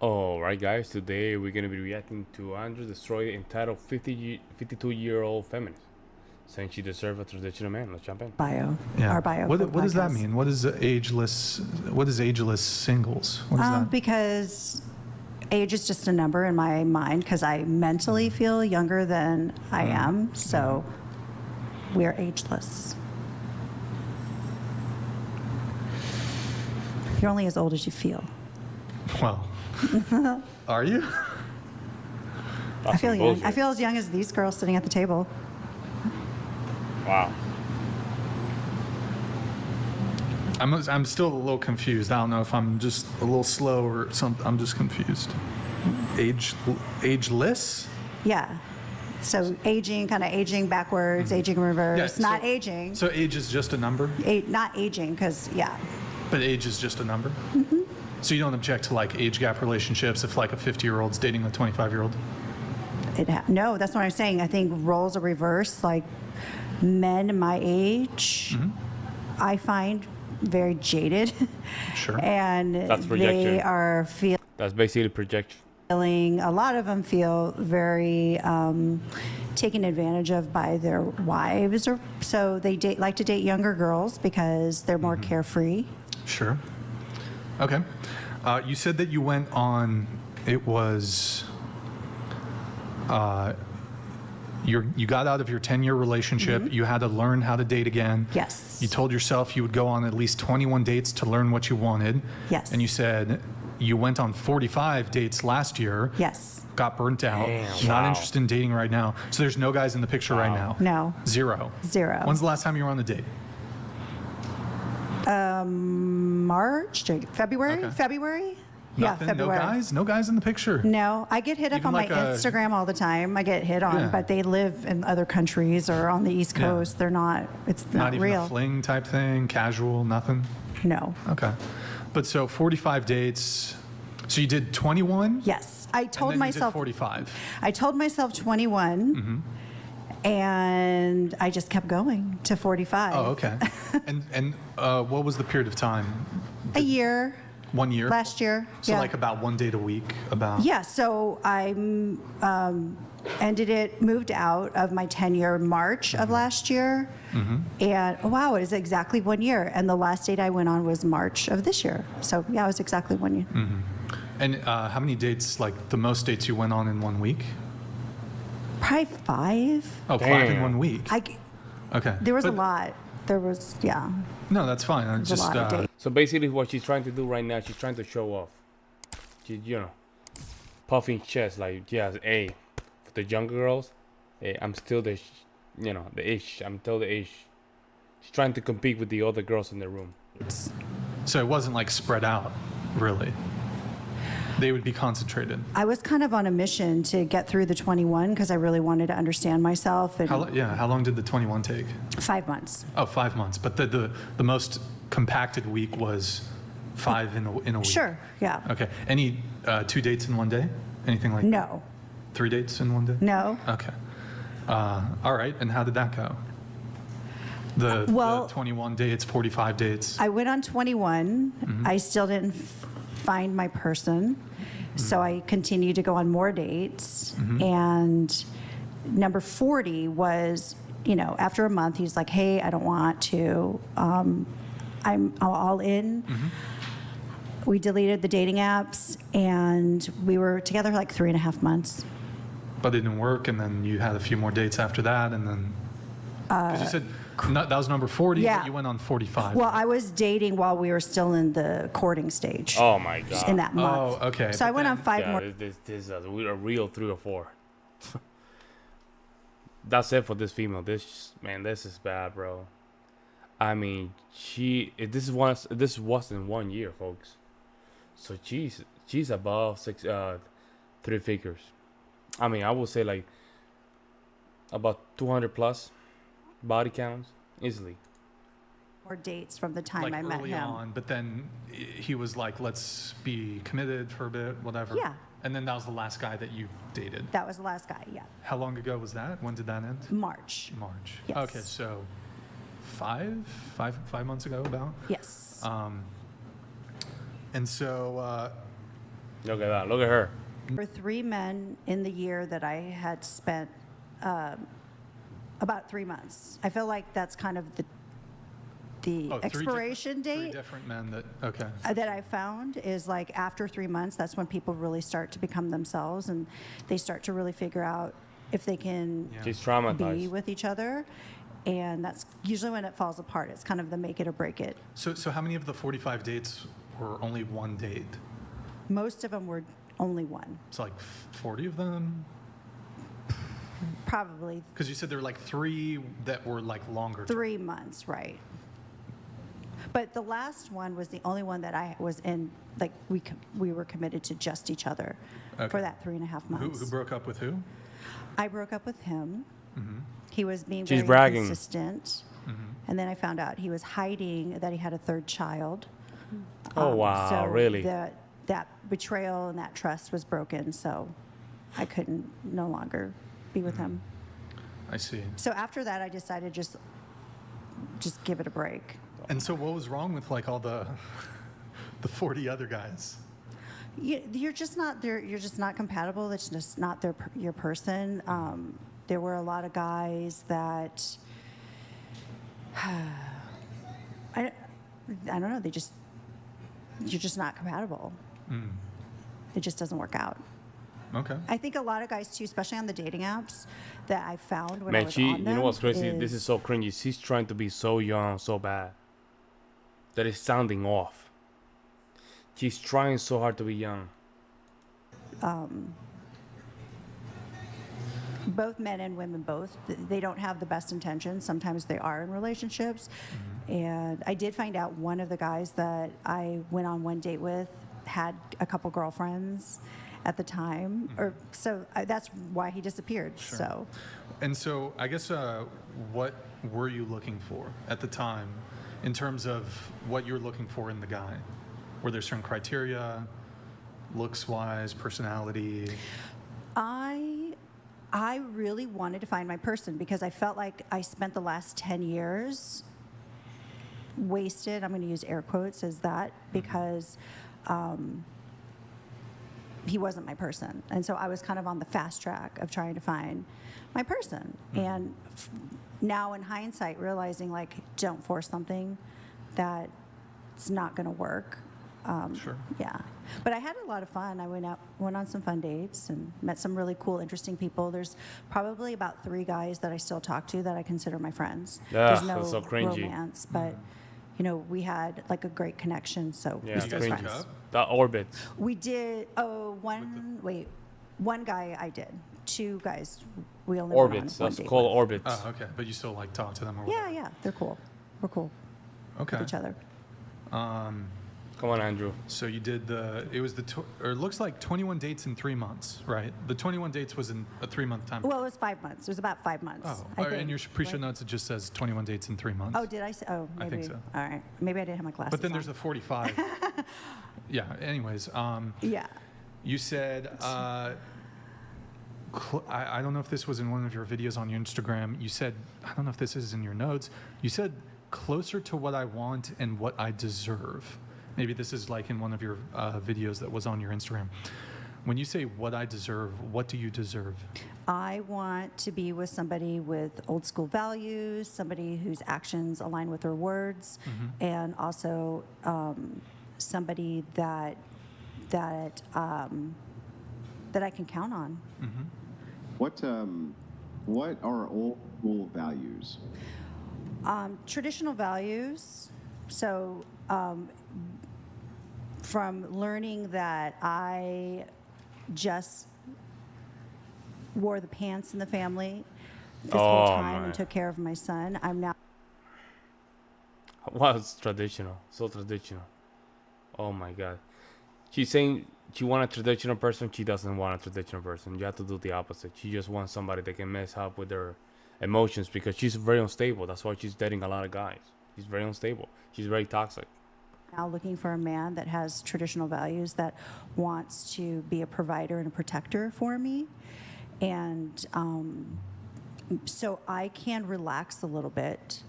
Alright guys, today we're gonna be reacting to Andrew Destroyer entitled 52-year-old feminist, saying she deserves a traditional man. Let's jump in. Our bio. What does that mean? What is ageless? What is ageless singles? What is that? Because age is just a number in my mind because I mentally feel younger than I am, so we are ageless. You're only as old as you feel. Well, are you? I feel young. Bullshit. I feel as young as these girls sitting at the table. Wow. I'm still a little confused. I don't know if I'm just a little slow or something. I'm just confused. Ageless? Yeah. So aging, kind of aging backwards, aging in reverse, not aging. So age is just a number? Not aging, because, yeah. But age is just a number? Mm-hmm. So you don't object to like age gap relationships if like a 50-year-old's dating a 25-year-old? No, that's what I'm saying. I think roles are reversed. Like men my age, I find very jaded. Sure. And That's projection. they are That's basically projection. feeling, a lot of them feel very taken advantage of by their wives. So they like to date younger girls because they're more carefree. Sure. Okay. You said that you went on, it was, you got out of your 10-year relationship. You had to learn how to date again. Yes. You told yourself you would go on at least 21 dates to learn what you wanted. Yes. And you said you went on 45 dates last year. Yes. Got burnt out. Damn, Not wow. interested in dating right now. So there's no guys in the picture right now. No. Zero. Zero. When's the last time you were on a date? March, February? Okay. February? Nothing? Yeah, February. No guys? No guys in the picture? No, I get hit up Even on my like a- Instagram all the time. I get hit on, Yeah. but they live in other countries or on the East Yeah. Coast. They're not, it's Not not even real. a fling type thing? Casual? Nothing? No. Okay. But so 45 dates. So you did 21? Yes. I told and then myself, you did 45. I told myself 21 and I just kept going to 45. Oh, okay. and what was the period of time? A year, 1 year? last year. So yeah. like about 1 date a week? About? Yeah, so I moved out of my tenure in March of last year. And wow, it is exactly 1 year. And the last date I went on was March of this year. So yeah, it was exactly 1 year. And how many dates, like the most dates you went on in 1 week? Probably 5. Oh, 5 in Damn. 1 week. There Okay. was a But- lot. There was, yeah. No, that's fine. I There's a just, lot of dates. So basically, what she's trying to do right now, she's trying to show off. She, puffing chest like, yes, hey, for the younger girls, hey, I'm still the ish. I'm still the ish. She's trying to compete with the other girls in the room. so it wasn't like spread out, really. They would be concentrated. I was kind of on a mission to get through the 21 because I really wanted to understand myself. And How long did the 21 take? 5 months. Oh, 5 months. But the most compacted week was 5 in a week. Sure, yeah. Okay. Any 2 dates in 1 day? Anything like that? No, 3 dates in 1 day? no. Okay. All right. And how did that go? The 21 dates, 45 dates. I went on 21. I still didn't find my person. So I continued to go on more dates. And number 40 was, after a month, he's like, hey, I don't want to. I'm all in. We deleted the dating apps and we were together like 3.5 months. But it didn't work. And then you had a few more dates after that. And then, because you said that was number 40, yeah. but you went on 45. Well, I was dating while we were still in the courting stage. Oh my god. In that month. Oh, okay. So I went on 5 Yeah, more. this is a real 3 or 4. That's it for this female. This is bad, bro. I mean, this wasn't 1 year, folks. So she's above 3 figures. I mean, I would say like about 200 plus body counts easily. More dates from the time like I met early him. on, but then he was like, let's be committed for a bit, whatever. Yeah. And then that was the last guy that you dated. That was the last guy, yeah. How long ago was that? When did that end? March. March. Yes. Okay, so 5 months ago about. Yes. And so Look at that. Look at her. There were 3 men in the year that I had spent about 3 months. I feel like that's kind of the Oh, expiration three date different men that, okay. that I found is like after 3 months, that's when people really start to become themselves and they start to really figure out if they can Yeah. She's be traumatized. with each other. And that's usually when it falls apart. It's kind of the make it or break it. So how many of the 45 dates were only one date? Most of them were only one, It's like 40 of them? probably Because you said there were like 3 that were like longer. 3 months, right? But the last one was the only one that I was in, like we were committed to just each other Okay. for that 3.5 months. Who broke up with who? I broke up with him. Mm-hmm. He was being She's very bragging. inconsistent. Mm-hmm. And then I found out he was hiding that he had a 3rd child. Oh, wow. So Really? that betrayal and that trust was broken. So I couldn't no longer be with him. I see. So after that, I decided just give it a break. And so what was wrong with like all the 40 other guys? You're just not there. You're just not compatible. That's just not your person. There were a lot of guys that I don't know. You're just not compatible. Mm. It just doesn't work out. Okay. I think a lot of guys too, especially on the dating apps, that I found when I Man, was she, on them. you know what's crazy? This is so cringy. She's trying to be so young, so bad, that it's sounding off. She's trying so hard to be young. Both men and women they don't have the best intentions. Sometimes they are in relationships. And I did find out one of the guys that I went on one date with had a couple girlfriends at the time, that's why he disappeared. Sure. So And so I guess what were you looking for at the time in terms of what you were looking for in the guy? Were there certain criteria, looks-wise, personality? I really wanted to find my person because I felt like I spent the last 10 years wasted. I'm going to use air quotes as that because he wasn't my person. And so I was kind of on the fast track of trying to find my person. And now in hindsight, realizing like, don't force something that it's not going to work. Sure. Yeah. But I had a lot of fun. I went on some fun dates and met some really cool, interesting people. There's probably about 3 guys that I still talk to that I consider my friends. There's no that's so cringy. romance, but we had like a great connection. So Yeah, we're you still guys cringy. hook friends. up? The orbits. We did. One guy I did. 2 guys. We only Orbits. went on one That's date called with. orbits. Oh, okay. But you still like talk to them or Yeah, whatever? yeah. They're cool. We're cool Okay. with each other. Come on, Andrew. So you did it looks like 21 dates in 3 months, right? The 21 dates was in a 3-month time. Well, it was 5 months. It was about 5 months. Oh, I think, in your pre-show right? notes, it just says 21 dates in 3 months. Oh, did I say? Oh, I maybe. think so. All right. Maybe I didn't have my glasses But then on. there's the 45. Yeah, anyways. Yeah. You said, I don't know if this was in one of your videos on your Instagram. You said, I don't know if this is in your notes. You said, closer to what I want and what I deserve. Maybe this is like in one of your videos that was on your Instagram. When you say what I deserve, what do you deserve? I want to be with somebody with old school values, somebody whose actions align with their words, and also somebody that I can count on. What are old school values? Traditional values. So from learning that I just wore the pants in the family this whole Oh, time man. and took care of my son, I'm now Wow, it's traditional. So traditional. Oh my God. She's saying she wants a traditional person. She doesn't want a traditional person. You have to do the opposite. She just wants somebody that can mess up with her emotions because she's very unstable. That's why she's dating a lot of guys. She's very unstable. She's very toxic. looking for a man that has traditional values, that wants to be a provider and a protector for me. And so I can relax a little bit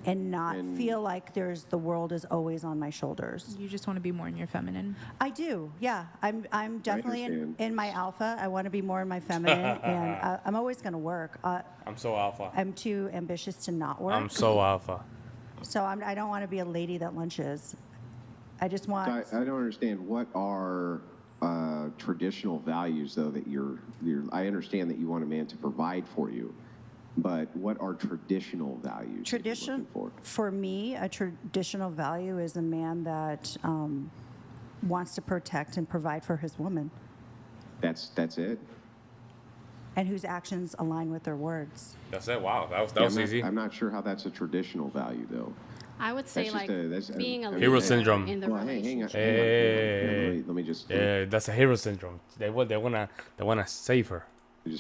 and not And- feel like the world is always on my shoulders. You just want to be more in your feminine. I do, yeah. I'm definitely understand. in my alpha. I want to be more in my feminine, and I'm always going to work. I'm so alpha. I'm too ambitious to not work. I'm so alpha. So I don't want to be a lady that lunches. I just want. I don't understand what are traditional values though that you're. I understand that you want a man to provide for you, but what are traditional values? that you're looking For me, a traditional value is a man that wants to protect and provide for his woman, That's it. and whose actions align with their words. That's it. Wow, that was easy. I'm not sure how that's a traditional value though. I would say That's just like that's- being a Hero leader syndrome. in the Well, hey, hang on. relationship. Hey. Let me just. Yeah, that's a hero syndrome. They wanna save her.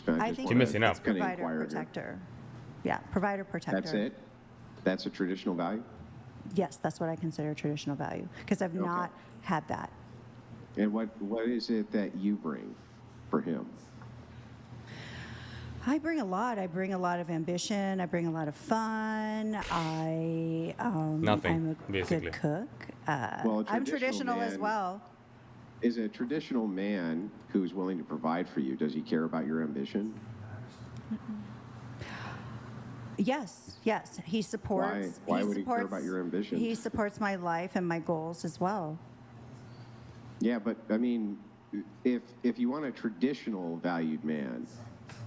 I think You're missing it's out. Kinda provider inquire here. protector. Yeah, provider protector. That's it. That's a traditional value. Yes, that's what I consider a traditional value because I've not had that. And what is it that you bring for him? I bring a lot. I bring a lot of ambition. I bring a lot of fun. Nothing, I'm a basically. good cook. Well, a I'm traditional traditional as man- well. Is a traditional man who's willing to provide for you, does he care about your ambition? Yes, yes. He supports. Why he would he care supports, about your ambitions? He supports my life and my goals as well. Yeah, but I mean, if you want a traditional valued man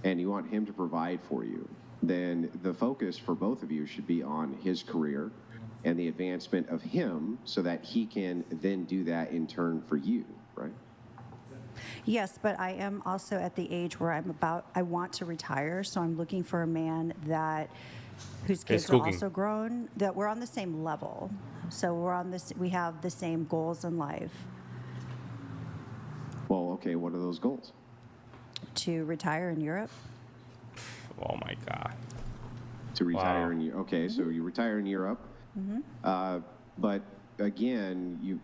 and you want him to provide for you, then the focus for both of you should be on his career and the advancement of him so that he can then do that in turn for you, right? Yes, but I am also at the age where I want to retire, so I'm looking for a man whose kids are cooking. also grown, that we're on the same level. So we have the same goals in life. Well, okay, what are those goals? To retire in Europe. Oh my God. To retire Wow. in Europe. Okay, so you retire in Europe. But again,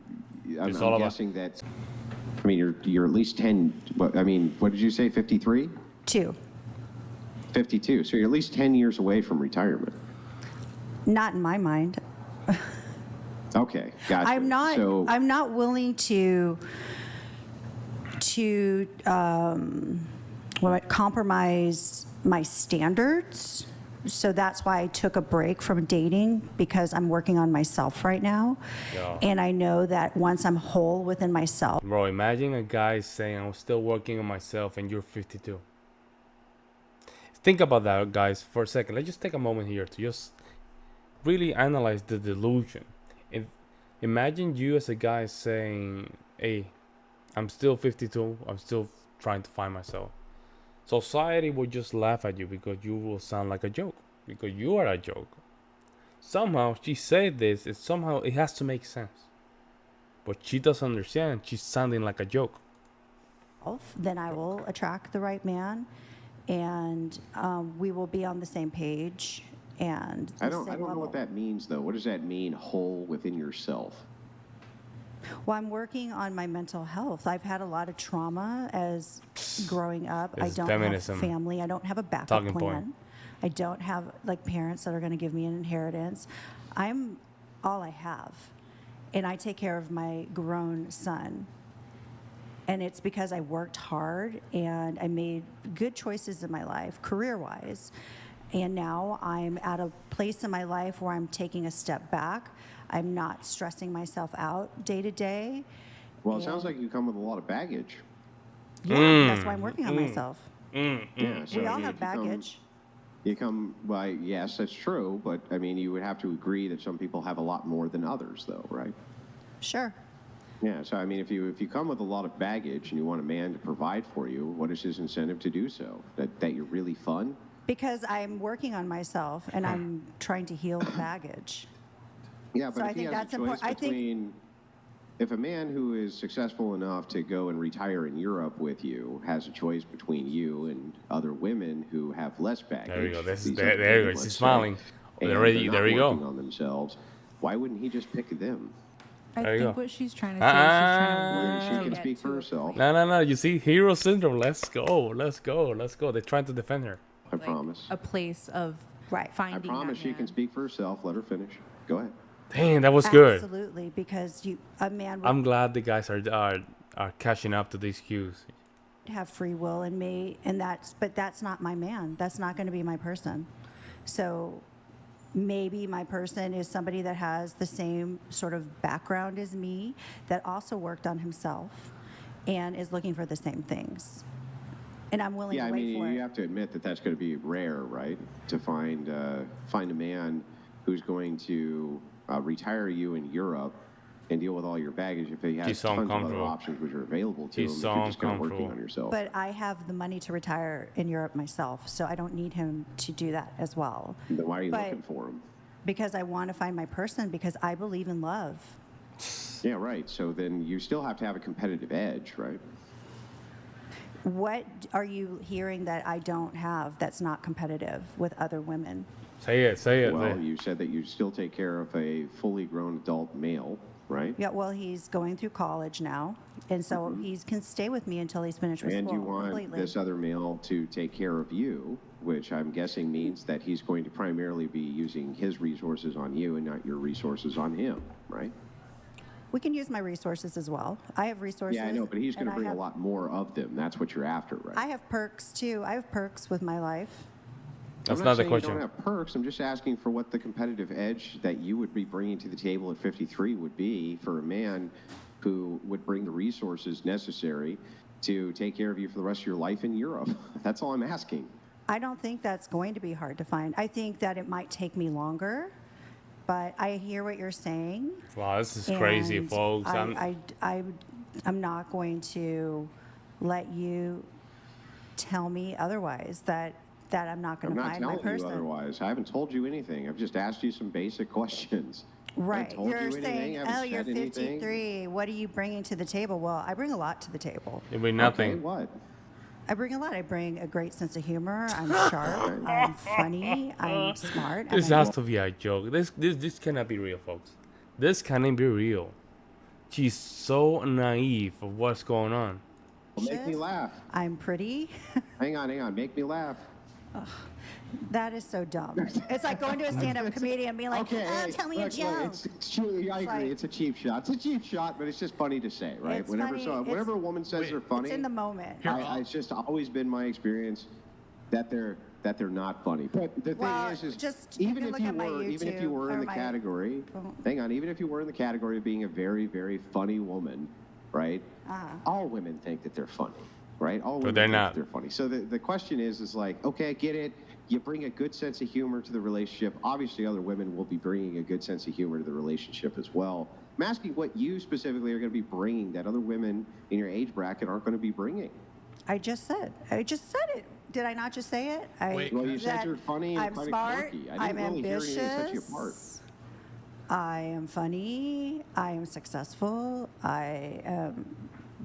I'm It's all about- guessing that. I mean, you're at least 10. What did you say? 53? 2. 52. So you're at least 10 years away from retirement. Not in my mind. Okay, gotcha. I'm not. So, I'm not willing to compromise my standards. So that's why I took a break from dating, because I'm working on myself right now. Yeah. And I know that once I'm whole within myself, Bro, imagine a guy saying, I'm still working on myself and you're 52. Think about that, guys, for a second. Let's just take a moment here to just really analyze the delusion. Imagine you as a guy saying, hey, I'm still 52. I'm still trying to find myself. Society will just laugh at you because you will sound like a joke. Because you are a joke. Somehow she said this, it has to make sense. But she doesn't understand. She's sounding like a joke. then I will attract the right man, and we will be on the same page and the I don't same know level. what that means, though. What does that mean, whole within yourself? Well, I'm working on my mental health. I've had a lot of trauma as growing up. This I is don't feminism. have family. I don't have a backup Talking plan. point. I don't have parents that are going to give me an inheritance. I'm all I have, and I take care of my grown son. And it's because I worked hard and I made good choices in my life, career-wise. And now I'm at a place in my life where I'm taking a step back. I'm not stressing myself out day to day. Well, it sounds like you come with a lot of baggage. Yeah, that's why I'm working on myself. Yeah, so, We I all mean, have if you come- baggage. Well, yes, that's true, but I mean, you would have to agree that some people have a lot more than others, though, right? Sure. Yeah, so I mean, if you come with a lot of baggage and you want a man to provide for you, what is his incentive to do so? That you're really fun? Because I'm working on myself and I'm trying to heal the baggage. Yeah, but So I if he think has that's a choice important. I think- between, if a man who is successful enough to go and retire in Europe with you has a choice between you and other women who have less baggage. There you go. these There other you women, go. let's She's say, smiling. and There they're you not go. working on themselves, why wouldn't he just pick them? I There you think go. what she's trying to say is she's trying Ah. to Well, she work can to speak get for to a herself. point. No. You see, hero syndrome. Let's go. They're trying to defend her. I like promise. a place of Right. I finding that promise she man. can speak for herself. Let her finish. Go ahead. Dang, that was good. Absolutely, because a man would I'm glad the guys are catching up to these cues. have free will in me, but that's not my man. That's not going to be my person. So maybe my person is somebody that has the same sort of background as me, that also worked on himself and is looking for the same things. And I'm willing Yeah, to I wait mean, for you it. have to admit that that's going to be rare, right? To find a man who's going to retire you in Europe and deal with all your baggage if he has She's so tons of other uncomfortable. options which are available to She's him so if you're just kind of working uncomfortable. on yourself. But I have the money to retire in Europe myself, so I don't need him to do that as well. Then why are you but- looking for him? Because I want to find my person, because I believe in love. Yeah, right. So then you still have to have a competitive edge, right? What are you hearing that I don't have that's not competitive with other women? Say it. Say Well, it. you said that you still take care of a fully grown adult male, right? Yeah, well, he's going through college now, and so he can stay with me until he's finished with And school you want completely. this other male to take care of you, which I'm guessing means that he's going to primarily be using his resources on you and not your resources on him, right? We can use my resources as well. I have resources. Yeah, I know, but he's going and to bring I a have- lot more of them. That's what you're after, right? I have perks too. I have perks with my life. That's I'm not not the saying question. You don't have perks. I'm just asking for what the competitive edge that you would be bringing to the table at 53 would be for a man who would bring the resources necessary to take care of you for the rest of your life in Europe. That's all I'm asking. I don't think that's going to be hard to find. I think that it might take me longer, but I hear what you're saying. Wow, this is crazy, and folks. I'm not going to let you tell me otherwise, that I'm not going I'm to not find my telling you person. otherwise. I haven't told you anything. I've just asked you some basic questions. I Right. haven't told You're you anything. saying, I haven't oh, you're said anything. 53. What are you bringing to the table? Well, I bring a lot to the table. It'll be Okay, nothing. what? I bring a lot. I bring a great sense of humor. I'm sharp. I'm funny. I'm smart. This I'm has to be a joke. This cannot be real, folks. This cannot be real. She's so naive of what's going on. Well, make me laugh. I'm pretty. Hang on. Make me laugh. That is so dumb. It's like going to a stand-up comedian and being like, Okay, oh, hey, tell me a look, joke. it's true. I agree. like- It's a cheap shot. It's a cheap shot, but it's just funny to say, right? It's Whenever funny. whenever a woman says they're funny, It's in the moment. it's just always been my experience that they're not funny. But the Well, thing is just you even can if look you at my were YouTube in or the my- category, Well- hang on, even if you were in the category of being a very, very funny woman, right? Uh-huh. All women think that they're funny, right? All women they're think not. that they're funny. So the question is like, okay, I get it. You bring a good sense of humor to the relationship. Obviously, other women will be bringing a good sense of humor to the relationship as well. I'm asking what you specifically are going to be bringing that other women in your age bracket aren't going to be bringing. I just said it. Did I not just say it? Wait, Well, you said that you're funny and I'm kind of smart. quirky. I I'm didn't really hear ambitious. anything that set you apart. I am funny. I am successful. I am.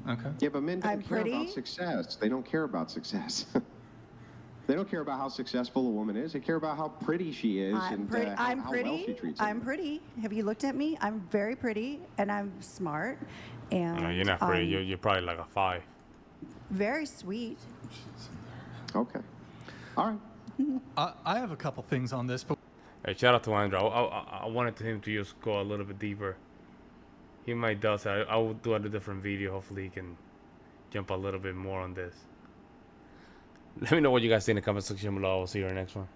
Okay. Yeah, but men don't I'm care about pretty. success. They don't care about success. They don't care about how successful a woman is. They care about how pretty she is I'm and pretty. how well she treats I'm them. pretty. Have you looked at me? I'm very pretty, and I'm smart, and No, you're not pretty. I'm You're probably like a 5. very sweet. Okay. All right. I have a couple things on this, but Hey, shout out to Andrew. I wanted him to just go a little bit deeper. He might do so. I will do a different video. Hopefully, he can jump a little bit more on this. Let me know what you guys think in the comment section below. I'll see you in the next one.